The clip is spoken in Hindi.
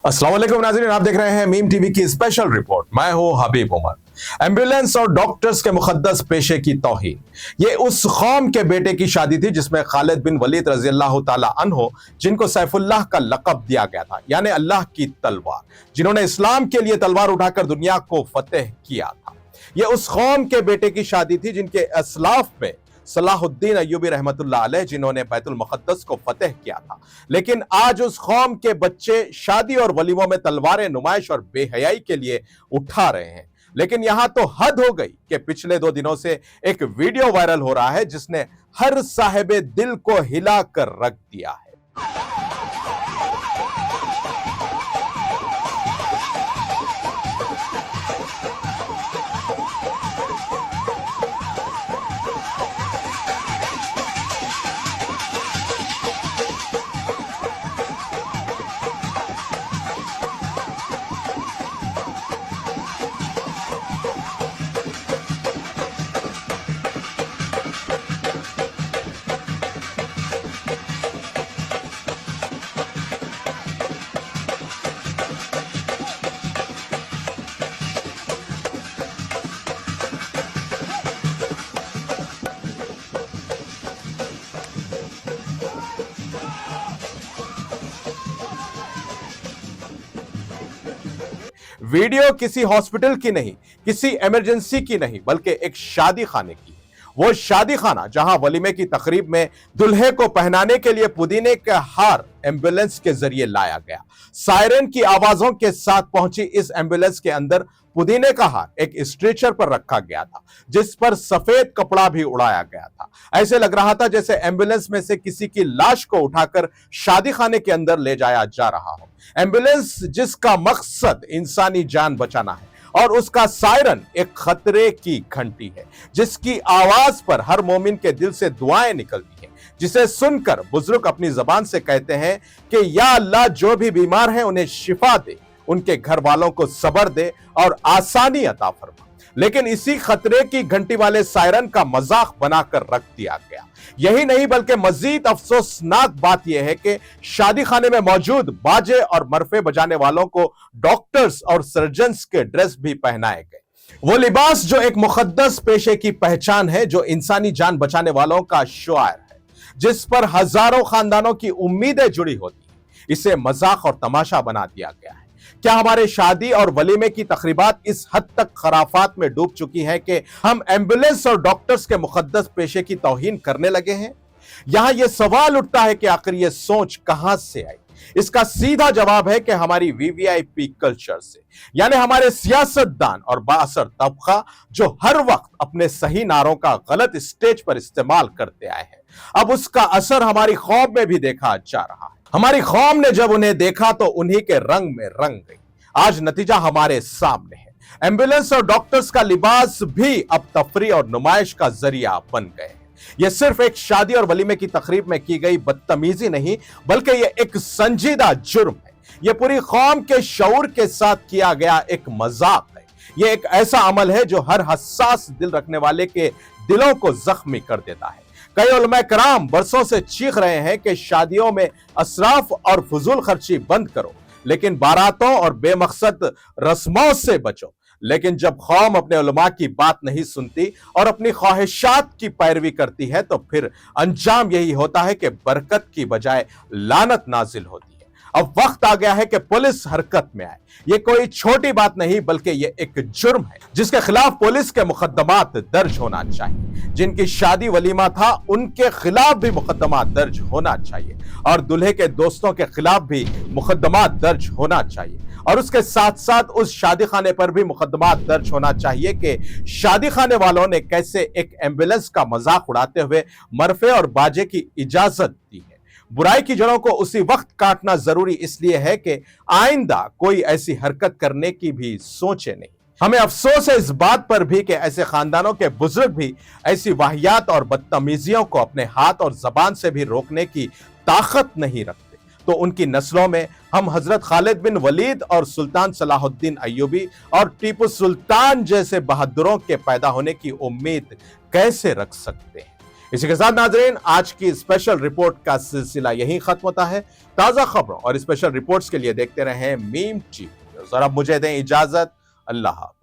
अस्सलाम वालेकुम नाज़रीन, आप देख रहे हैं मीम टीवी की स्पेशल रिपोर्ट। मैं हूं हबीब उमर। एम्बुलेंस और डॉक्टर्स के मुकद्दस पेशे की तौहीन, ये उस कौम के बेटे की शादी थी जिसमें खालिद बिन वलीद रजी अल्लाह ताला अन्हो, जिनको सैफुल्लाह का लक़ब दिया गया था, यानी अल्लाह की तलवार, जिन्होंने इस्लाम के लिए तलवार उठाकर दुनिया को फतेह किया था। ये उस कौम के बेटे की शादी थी जिनके असलाफ में सलाहुद्दीन अय्यूबी रहमतुल्लाह अलैह, जिन्होंने बैतुल मुक़द्दस को फतेह किया था। लेकिन आज उस कौम के बच्चे शादी और वलीमों में तलवारें नुमाइश और बेहयाई के लिए उठा रहे हैं। लेकिन यहां तो हद हो गई कि पिछले 2 दिनों से एक वीडियो वायरल हो रहा है जिसने हर साहिबे दिल को हिला कर रख दिया है। वीडियो किसी हॉस्पिटल की नहीं, किसी इमरजेंसी की नहीं, बल्कि एक शादी खाने की। वो शादी खाना जहां वलीमे की तकरीब में दुल्हे को पहनाने के लिए पुदीने का हार एम्बुलेंस के जरिए लाया गया। सायरन की आवाजों के साथ पहुंची इस एम्बुलेंस के अंदर पुदीने का हार एक स्ट्रेचर पर रखा गया था, जिस पर सफेद कपड़ा भी उड़ाया गया था। ऐसे लग रहा था जैसे एम्बुलेंस में से किसी की लाश को उठाकर शादी खाने के अंदर ले जाया जा रहा हो। एम्बुलेंस जिसका मकसद इंसानी जान बचाना है, और उसका सायरन एक खतरे की घंटी है, जिसकी आवाज पर हर मोमिन के दिल से दुआएं निकलती हैं, जिसे सुनकर बुजुर्ग अपनी जबान से कहते हैं कि या अल्लाह, जो भी बीमार है उन्हें शिफा दे, उनके घर वालों को सब्र दे और आसानी अता फरमा। लेकिन इसी खतरे की घंटी वाले सायरन का मजाक बनाकर रख दिया गया। यही नहीं, बल्कि मजीद अफसोसनाक बात यह है कि शादी खाने में मौजूद बाजे और मरफे बजाने वालों को डॉक्टर्स और सर्जन्स के ड्रेस भी पहनाए गए। वो लिबास जो एक मुकद्दस पेशे की पहचान है, जो इंसानी जान बचाने वालों का शुआर है, जिस पर हजारों खानदानों की उम्मीदें जुड़ी होती हैं, इसे मजाक और तमाशा बना दिया गया है। क्या हमारे शादी और वलीमे की तकरीबात इस हद तक खराफात में डूब चुकी हैं कि हम एम्बुलेंस और डॉक्टर्स के मुकद्दस पेशे की तौहीन करने लगे हैं? यहां यह सवाल उठता है कि आखिर यह सोच कहां से आई। इसका सीधा जवाब है कि हमारी वीवीआईपी कल्चर से, यानी हमारे सियासतदान और बाअसर तबका जो हर वक्त अपने सही नारों का गलत स्टेज पर इस्तेमाल करते आए हैं। अब उसका असर हमारी कौम में भी देखा जा रहा है। हमारी कौम ने जब उन्हें देखा तो उन्हीं के रंग में रंग गई। आज नतीजा हमारे सामने है। एम्बुलेंस और डॉक्टर्स का लिबास भी अब तफरी और नुमाइश का जरिया बन गए हैं। यह सिर्फ एक शादी और वलीमे की तकरीब में की गई बदतमीजी नहीं, बल्कि यह एक संजीदा जुर्म है। यह पूरी कौम के शऊर के साथ किया गया एक मजाक है। यह एक ऐसा अमल है जो हर हसास दिल रखने वाले के दिलों को जख्मी कर देता है। कई उलमा कराम बरसों से चीख रहे हैं कि शादियों में असराफ और फजूल खर्ची बंद करो, लेकिन बारातों और बेमकसद रस्मों से बचो। लेकिन जब कौम अपने उलमा की बात नहीं सुनती और अपनी ख्वाहिशात की पैरवी करती है, तो फिर अंजाम यही होता है कि बरकत की बजाय लानत नाजिल होती है। अब वक्त आ गया है कि पुलिस हरकत में आए। यह कोई छोटी बात नहीं, बल्कि यह एक जुर्म है जिसके खिलाफ पुलिस के मुकदमात दर्ज होना चाहिए। जिनकी शादी वलीमा था, उनके खिलाफ भी मुकदमा दर्ज होना चाहिए, और दूल्हे के दोस्तों के खिलाफ भी मुकदमा दर्ज होना चाहिए। और उसके साथ साथ उस शादी खाने पर भी मुकदमा दर्ज होना चाहिए कि शादी खाने वालों ने कैसे एक एम्बुलेंस का मजाक उड़ाते हुए मरफे और बाजे की इजाजत दी है। बुराई की जड़ों को उसी वक्त काटना जरूरी इसलिए है कि आइंदा कोई ऐसी हरकत करने की भी सोचे नहीं। हमें अफसोस है इस बात पर भी कि ऐसे खानदानों के बुजुर्ग भी ऐसी वाहियात और बदतमीजियों को अपने हाथ और जबान से भी रोकने की ताकत नहीं रखते। तो उनकी नस्लों में हम हजरत खालिद बिन वलीद और सुल्तान सलाहुद्दीन अय्यूबी और टीपू सुल्तान जैसे बहादुरों के पैदा होने की उम्मीद कैसे रख सकते हैं? इसी के साथ नाजरीन आज की स्पेशल रिपोर्ट का सिलसिला यहीं खत्म होता है। ताजा खबरों और स्पेशल रिपोर्ट्स के लिए देखते रहें मीम चीफ। और अब मुझे दें इजाजत। अल्लाह हाफ़िज़।